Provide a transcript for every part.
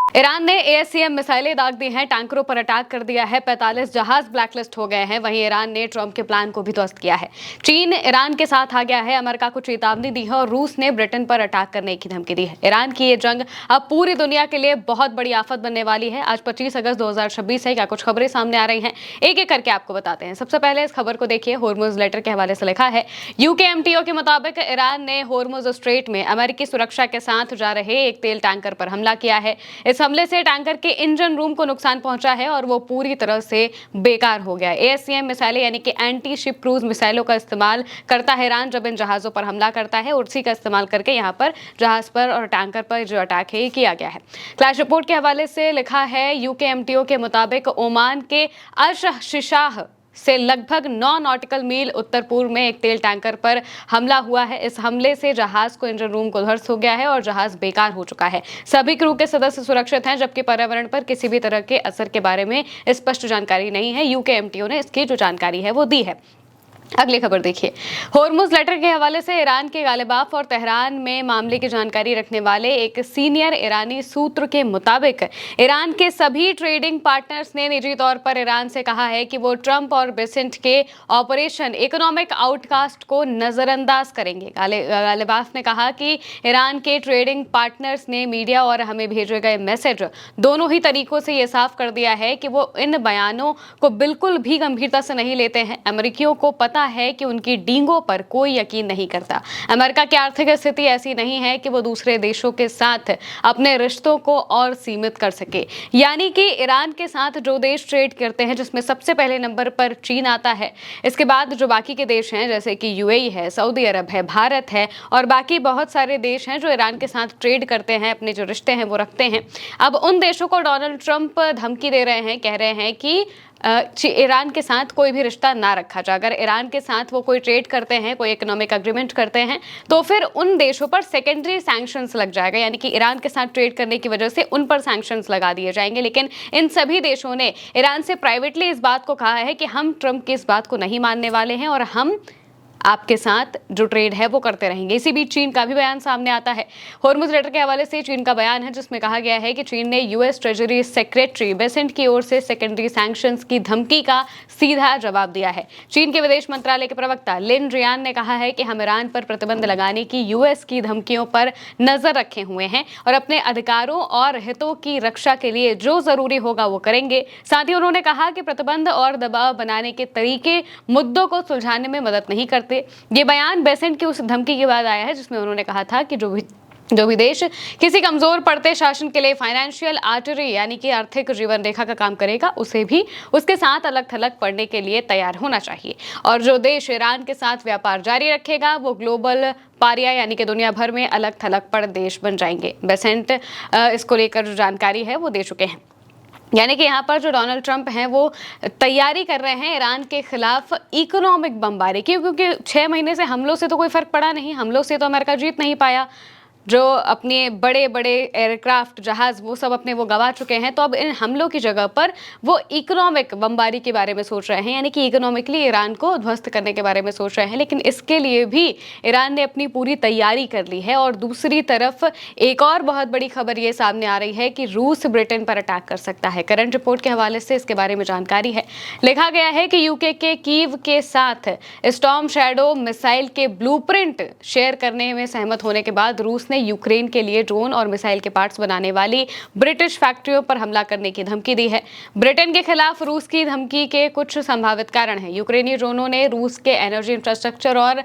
Iran ने एएससीएम मिसाइलें दाग दी हैं, टैंकरों पर अटैक कर दिया है, 45 जहाज ब्लैकलिस्ट हो गए हैं। वहीं ईरान ने ट्रंप के प्लान को भी ध्वस्त किया है। चीन ईरान के साथ आ गया है, अमेरिका को चेतावनी दी है और रूस ने ब्रिटेन पर अटैक करने की धमकी दी है। ईरान की ये जंग अब पूरी दुनिया के लिए बहुत बड़ी आफत बनने वाली है। आज 25 अगस्त 2026 है। क्या कुछ खबरें सामने आ रही हैं, एक एक करके आपको बताते हैं। सबसे पहले इस खबर को देखिए, होर्मुज लेटर के हवाले से लिखा है, यूकेएमटीओ के मुताबिक ईरान ने होर्मुज स्ट्रेट में अमेरिकी सुरक्षा के साथ जा रहे एक तेल टैंकर पर हमला किया है। इस हमले से टैंकर के इंजन रूम को नुकसान पहुंचा है और वो पूरी तरह से बेकार हो गया। एएससीएम मिसाइलें यानी कि एंटी शिप क्रूज मिसाइलों का इस्तेमाल करता है ईरान जब इन जहाजों पर हमला करता है, और उसी का इस्तेमाल करके यहाँ पर जहाज पर और टैंकर पर जो अटैक है किया गया है। क्लैश रिपोर्ट के हवाले से लिखा है, यूकेएमटीओ के मुताबिक ओमान के अश-शिशाह से लगभग 9 नॉटिकल मील उत्तर पूर्व में एक तेल टैंकर पर हमला हुआ है। इस हमले से जहाज को इंजन रूम को ध्वस्त हो गया है और जहाज बेकार हो चुका है। सभी क्रू के सदस्य सुरक्षित हैं, जबकि पर्यावरण पर किसी भी तरह के असर के बारे में स्पष्ट जानकारी नहीं है। यूकेएमटीओ ने इसकी जो जानकारी है वो दी है। अगली खबर देखिए, होर्मुज लेटर के हवाले से ईरान के गालिबाफ और तेहरान में मामले की जानकारी रखने वाले एक सीनियर ईरानी सूत्र के मुताबिक ईरान के सभी ट्रेडिंग पार्टनर्स ने निजी तौर पर ईरान से कहा है कि वो ट्रंप और बेसेंट के ऑपरेशन इकोनॉमिक आउटकास्ट को नजरअंदाज करेंगे। गालिबाफ ने कहा कि ईरान के ट्रेडिंग पार्टनर्स ने मीडिया और हमें भेजे गए मैसेज दोनों ही तरीकों से ये साफ कर दिया है कि वो इन बयानों को बिल्कुल भी गंभीरता से नहीं लेते हैं। अमेरिकियों को पता है कि उनकी डींगों पर कोई यकीन नहीं करता। अमेरिका की आर्थिक स्थिति ऐसी नहीं है कि वो दूसरे देशों के साथ अपने रिश्तों को और सीमित कर सके। यानी कि ईरान के साथ जो देश ट्रेड करते हैं, जिसमें सबसे पहले नंबर पर चीन आता है, इसके बाद जो बाकी के देश हैं जैसे कि यूएई है, सऊदी अरब है, भारत है और बाकी बहुत सारे देश हैं जो ईरान के साथ ट्रेड करते हैं, अपने जो रिश्ते हैं वो रखते हैं। अब उन देशों को डोनाल्ड ट्रंप धमकी दे रहे हैं, कह रहे हैं कि ईरान के साथ कोई भी रिश्ता ना रखा जाए। अगर ईरान के साथ वो कोई ट्रेड करते हैं, कोई इकोनॉमिक एग्रीमेंट करते हैं, तो फिर उन देशों पर सेकेंडरी सैंक्शंस लग जाएगा, यानी कि ईरान के साथ ट्रेड करने की वजह से उन पर सैंक्शंस लगा दिए जाएंगे। लेकिन इन सभी देशों ने ईरान से प्राइवेटली इस बात को कहा है कि हम ट्रंप की इस बात को नहीं मानने वाले हैं और हम आपके साथ जो ट्रेड है वो करते रहेंगे। इसी बीच चीन का भी बयान सामने आता है। होर्मुज लेटर के हवाले से चीन का बयान है, जिसमें कहा गया है कि चीन ने यूएस ट्रेजरी सेक्रेटरी बेसेंट की ओर से सेकेंडरी सैंक्शंस की धमकी का सीधा जवाब दिया है। चीन के विदेश मंत्रालय के प्रवक्ता लिन जियान ने कहा है कि हम ईरान पर प्रतिबंध लगाने की यूएस की धमकियों पर नजर रखे हुए हैं और अपने अधिकारों और हितों की रक्षा के लिए जो जरूरी होगा वो करेंगे। साथ ही उन्होंने कहा कि प्रतिबंध और दबाव बनाने के तरीके मुद्दों को सुलझाने में मदद नहीं करते। ये बयान बेसेंट की उस धमकी के बाद आया है जिसमें उन्होंने कहा था कि जो भी देश किसी कमजोर पड़ते शासन के लिए फाइनेंशियल आर्टरी यानी कि आर्थिक जीवन रेखा का काम करेगा, उसे भी उसके साथ अलग थलग पड़ने के लिए तैयार होना चाहिए। और जो देश ईरान के साथ व्यापार जारी रखेगा वो ग्लोबल पारिया यानी कि दुनिया भर में अलग थलग पड़ देश बन जाएंगे। बेसेंट इसको लेकर जो जानकारी है वो दे चुके हैं। यानी कि यहाँ पर जो डोनाल्ड ट्रंप हैं वो तैयारी कर रहे हैं ईरान के खिलाफ इकोनॉमिक बमबारी की, क्योंकि 6 महीने से हमलों से तो कोई फर्क पड़ा नहीं, हमलों से तो अमेरिका जीत नहीं पाया। जो अपने बड़े बड़े एयरक्राफ्ट जहाज वो सब अपने वो गंवा चुके हैं, तो अब इन हमलों की जगह पर वो इकोनॉमिक बमबारी के बारे में सोच रहे हैं, यानी कि इकोनॉमिकली ईरान को ध्वस्त करने के बारे में सोच रहे हैं। लेकिन इसके लिए भी ईरान ने अपनी पूरी तैयारी कर ली है। और दूसरी तरफ एक और बहुत बड़ी खबर ये सामने आ रही है कि रूस ब्रिटेन पर अटैक कर सकता है। करंट रिपोर्ट के हवाले से इसके बारे में जानकारी है। लिखा गया है कि यूके के कीव के साथ स्टॉर्म शैडो मिसाइल के ब्लूप्रिंट शेयर करने में सहमत होने के बाद रूस ने यूक्रेन के लिए ड्रोन और मिसाइल के पार्ट्स बनाने वाली ब्रिटिश फैक्ट्रियों पर हमला करने की धमकी दी है। ब्रिटेन के खिलाफ रूस की धमकी के कुछ संभावित कारण हैं। यूक्रेनी ड्रोनों ने रूस के एनर्जी इंफ्रास्ट्रक्चर और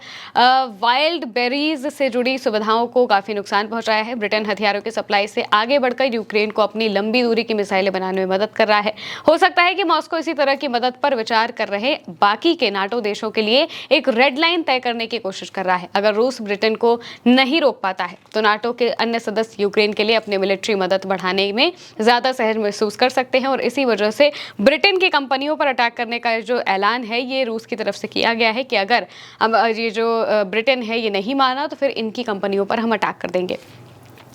वाइल्ड बेरीज से जुड़ी सुविधाओं को काफी नुकसान पहुंचाया है। ब्रिटेन हथियारों की सप्लाई से आगे बढ़कर यूक्रेन को अपनी लंबी दूरी की मिसाइलें बनाने में मदद कर रहा है। हो सकता है कि मॉस्को इसी तरह की मदद पर विचार कर रहे बाकी के नाटो देशों के लिए एक रेड लाइन तय करने की कोशिश कर रहा है। अगर रूस ब्रिटेन को नहीं रोक पाता है तो नाटो के अन्य सदस्य यूक्रेन के लिए अपनी मिलिट्री मदद बढ़ाने में ज्यादा सहज महसूस कर सकते हैं। और इसी वजह से ब्रिटेन की कंपनियों पर अटैक करने का जो ऐलान है ये रूस की तरफ से किया गया है कि अगर ये जो ब्रिटेन है ये नहीं माना तो फिर इनकी कंपनियों पर हम अटैक कर देंगे।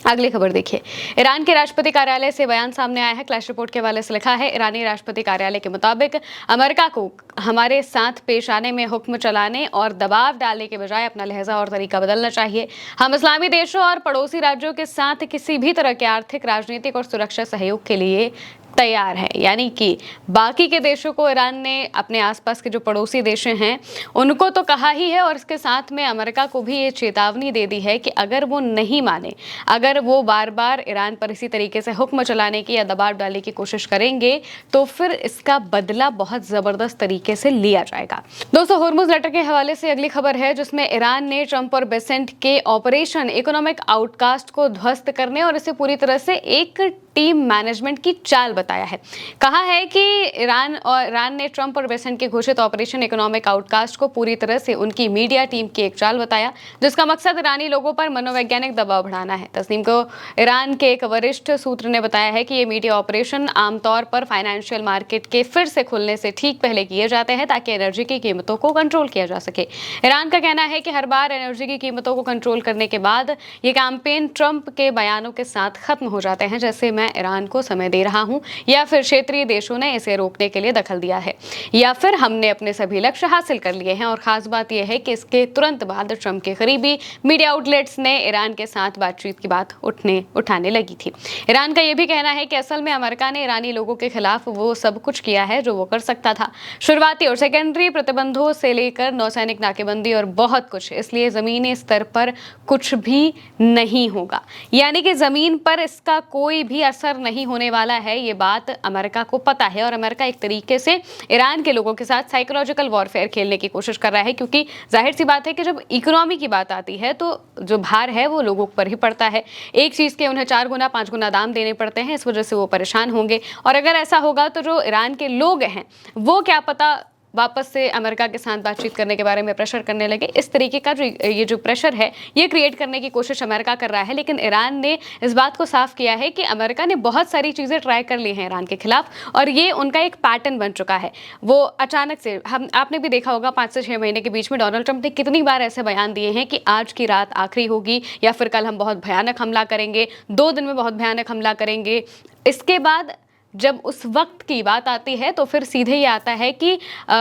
अगली खबर देखिए, ईरान के राष्ट्रपति कार्यालय से बयान सामने आया है। क्लैश रिपोर्ट के हवाले से लिखा है, ईरानी राष्ट्रपति कार्यालय के मुताबिक अमेरिका को हमारे साथ पेश आने में हुक्म चलाने और दबाव डालने के बजाय अपना लहजा और तरीका बदलना चाहिए। हम इस्लामी देशों और पड़ोसी राज्यों के साथ किसी भी तरह के आर्थिक, राजनीतिक और सुरक्षा सहयोग के लिए तैयार है। यानी कि बाकी के देशों को ईरान ने, अपने आसपास के जो पड़ोसी देश हैं उनको तो कहा ही है, और इसके साथ में अमेरिका को भी ये चेतावनी दे दी है कि अगर वो नहीं माने, अगर वो बार बार ईरान पर इसी तरीके से हुक्म चलाने की या दबाव डालने की कोशिश करेंगे तो फिर इसका बदला बहुत जबरदस्त तरीके से लिया जाएगा। दोस्तों, होर्मुज लेटर के हवाले से अगली खबर है, जिसमें ईरान ने ट्रंप और बेसेंट के ऑपरेशन इकोनॉमिक आउटकास्ट को ध्वस्त करने और इसे पूरी तरह से एक टीम मैनेजमेंट की चाल बताया है। कहा है कि ईरान ने ट्रंप और बेसेंट के घोषित ऑपरेशन इकोनॉमिक आउटकास्ट को पूरी तरह से उनकी मीडिया टीम की एक चाल बताया, जिसका मकसद ईरानी लोगों पर मनोवैज्ञानिक दबाव बढ़ाना है। तस्नीम को ईरान के एक वरिष्ठ सूत्र ने बताया है कि ये मीडिया ऑपरेशन आमतौर पर फाइनेंशियल मार्केट के फिर से खुलने से ठीक पहले किए जाते हैं ताकि एनर्जी की कीमतों को कंट्रोल किया जा सके। ईरान का कहना है कि हर बार एनर्जी की कीमतों को कंट्रोल करने के बाद ये कैंपेन ट्रंप के बयानों के साथ खत्म हो जाते हैं, जैसे मैं ईरान को समय दे रहा हूं, या फिर क्षेत्रीय देशों ने इसे रोकने के लिए दखल दिया है, या फिर हमने अपने सभी लक्ष्य हासिल कर लिए हैं। और खास बात यह है कि इसके तुरंत बाद ट्रंप के करीबी मीडिया आउटलेट्स ने ईरान के साथ बातचीत की बात उठाने लगी थी। ईरान का यह भी कहना है कि असल में अमेरिका ने ईरानी लोगों के खिलाफ वो सब कुछ किया है जो वो कर सकता था, शुरुआती और सेकेंडरी प्रतिबंधों से लेकर नौसैनिक नाकेबंदी और बहुत कुछ, इसलिए जमीनी स्तर पर कुछ भी नहीं होगा। यानी कि जमीन पर इसका कोई भी असर नहीं होने वाला है। ये बात अमेरिका को पता है और अमेरिका एक तरीके से ईरान के लोगों के साथ साइकोलॉजिकल वॉरफेयर खेलने की कोशिश कर रहा है, क्योंकि जाहिर सी बात है कि जब इकोनॉमी की बात आती है तो जो भार है वो लोगों पर ही पड़ता है। एक चीज के उन्हें 4 गुना 5 गुना दाम देने पड़ते हैं, इस वजह से वो परेशान होंगे। और अगर ऐसा होगा तो जो ईरान के लोग हैं वो क्या पता वापस से अमेरिका के साथ बातचीत करने के बारे में प्रेशर करने लगे। इस तरीके का ये जो प्रेशर है ये क्रिएट करने की कोशिश अमेरिका कर रहा है। लेकिन ईरान ने इस बात को साफ किया है कि अमेरिका ने बहुत सारी चीज़ें ट्राई कर ली हैं ईरान के खिलाफ, और ये उनका एक पैटर्न बन चुका है। वो अचानक से, आपने भी देखा होगा 5 से 6 महीने के बीच में डोनाल्ड ट्रंप ने कितनी बार ऐसे बयान दिए हैं कि आज की रात आखिरी होगी, या फिर कल हम बहुत भयानक हमला करेंगे, 2 दिन में बहुत भयानक हमला करेंगे। इसके बाद जब उस वक्त की बात आती है तो फिर सीधे ये आता है कि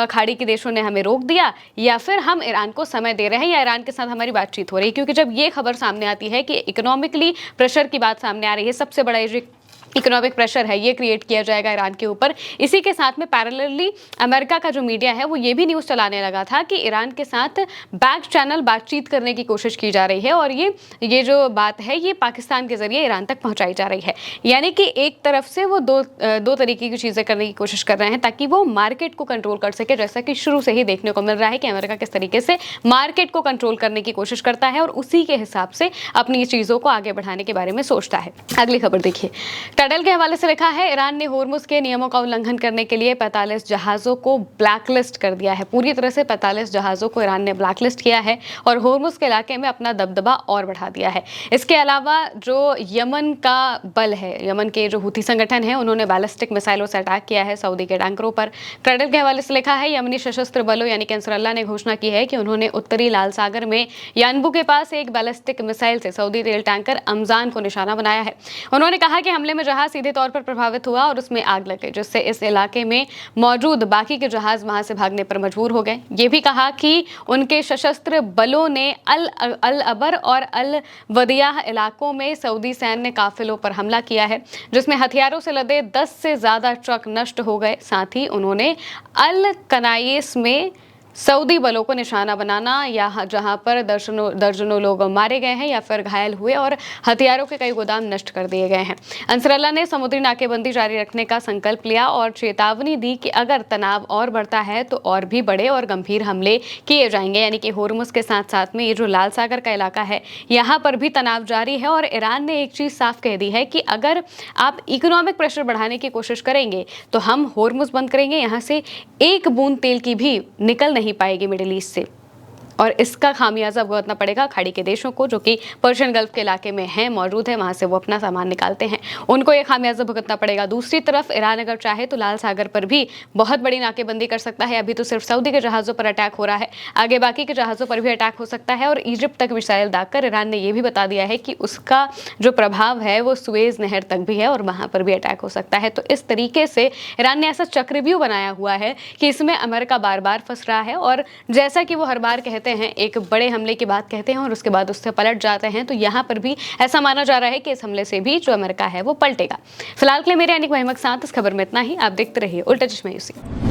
खाड़ी के देशों ने हमें रोक दिया, या फिर हम ईरान को समय दे रहे हैं, या ईरान के साथ हमारी बातचीत हो रही है। क्योंकि जब ये खबर सामने आती है कि इकोनॉमिकली प्रेशर की बात सामने आ रही है, सबसे बड़ा ये इकोनॉमिक प्रेशर है ये क्रिएट किया जाएगा ईरान के ऊपर। इसी के साथ में पैरेलली अमेरिका का जो मीडिया है वो ये भी न्यूज़ चलाने लगा था कि ईरान के साथ बैक चैनल बातचीत करने की कोशिश की जा रही है, और ये जो बात है ये पाकिस्तान के जरिए ईरान तक पहुंचाई जा रही है। यानी कि एक तरफ से वो दो तरीके की चीज़ें करने की कोशिश कर रहे हैं ताकि वो मार्केट को कंट्रोल कर सके, जैसा कि शुरू से ही देखने को मिल रहा है कि अमेरिका किस तरीके से मार्केट को कंट्रोल करने की कोशिश करता है और उसी के हिसाब से अपनी चीज़ों को आगे बढ़ाने के बारे में सोचता है। अगली खबर देखिए, टडल के हवाले से लिखा है, ईरान ने होर्मुज के नियमों का उल्लंघन करने के लिए 45 जहाजों को ब्लैकलिस्ट कर दिया है। पूरी तरह से 45 जहाजों को ईरान ने ब्लैकलिस्ट किया है और होर्मुज के इलाके में अपना दबदबा और बढ़ा दिया है। इसके अलावा जो यमन का बल है, यमन के जो हुती संगठन है, उन्होंने बैलिस्टिक मिसाइलों से अटैक किया है सऊदी के टैंकरों पर। टडल के हवाले से लिखा है, यमनी सशस्त्र बलों यानी कि अंसरल्लाह ने घोषणा की है कि उन्होंने उत्तरी लाल सागर में यानबू के पास एक बैलिस्टिक मिसाइल से सऊदी तेल टैंकर अमजान को निशाना बनाया है। उन्होंने कहा कि हमले में जहाज सीधे तौर पर प्रभावित हुआ और उसमें आग लग गई, जिससे इस इलाके में मौजूद बाकी के जहाज वहां से भागने पर मजबूर हो गए। ये भी कहा कि उनके सशस्त्र बलों ने अल अबर और अल वदियाह इलाकों में सऊदी सैन्य काफिलों पर हमला किया है, जिसमें हथियारों से लदे 10 से ज्यादा ट्रक नष्ट हो गए। साथ ही उन्होंने अल कनाइस में सऊदी बलों को निशाना बनाना, या जहां पर दर्जनों लोग मारे गए हैं या फिर घायल हुए और हथियारों के कई गोदाम नष्ट कर दिए गए हैं। अंसरल्लाह ने समुद्री नाकेबंदी जारी रखने का संकल्प लिया और चेतावनी दी कि अगर तनाव और बढ़ता है तो और भी बड़े और गंभीर हमले किए जाएंगे। यानी कि होर्मुज के साथ साथ में ये जो लाल सागर का इलाका है यहाँ पर भी तनाव जारी है। और ईरान ने एक चीज़ साफ कह दी है कि अगर आप इकोनॉमिक प्रेशर बढ़ाने की कोशिश करेंगे तो हम होर्मुज बंद करेंगे, यहाँ से एक बूंद तेल की भी निकल नहीं पाएगी मिडिल ईस्ट से। और इसका खामियाजा भुगतना पड़ेगा खाड़ी के देशों को, जो कि पर्शियन गल्फ के इलाके में है मौजूद है, वहां से वो अपना सामान निकालते हैं, उनको ये खामियाजा भुगतना पड़ेगा। दूसरी तरफ ईरान अगर चाहे तो लाल सागर पर भी बहुत बड़ी नाकेबंदी कर सकता है। अभी तो सिर्फ सऊदी के जहाजों पर अटैक हो रहा है, आगे बाकी के जहाजों पर भी अटैक हो सकता है। और इजिप्ट तक मिसाइल दागकर ईरान ने यह भी बता दिया है कि उसका जो प्रभाव है वो सुएज नहर तक भी है और वहां पर भी अटैक हो सकता है। तो इस तरीके से ईरान ने ऐसा चक्रव्यूह बनाया हुआ है कि इसमें अमेरिका बार बार फंस रहा है। और जैसा कि वो हर बार कहते हैं, एक बड़े हमले की बात कहते हैं और उसके बाद उससे पलट जाते हैं, तो यहाँ पर भी ऐसा माना जा रहा है कि इस हमले से भी जो अमेरिका है वो पलटेगा। फिलहाल के लिए मेरे यानी महिमा के साथ इस खबर में इतना ही। आप देखते रहिए उल्टा चश्मा यूसी।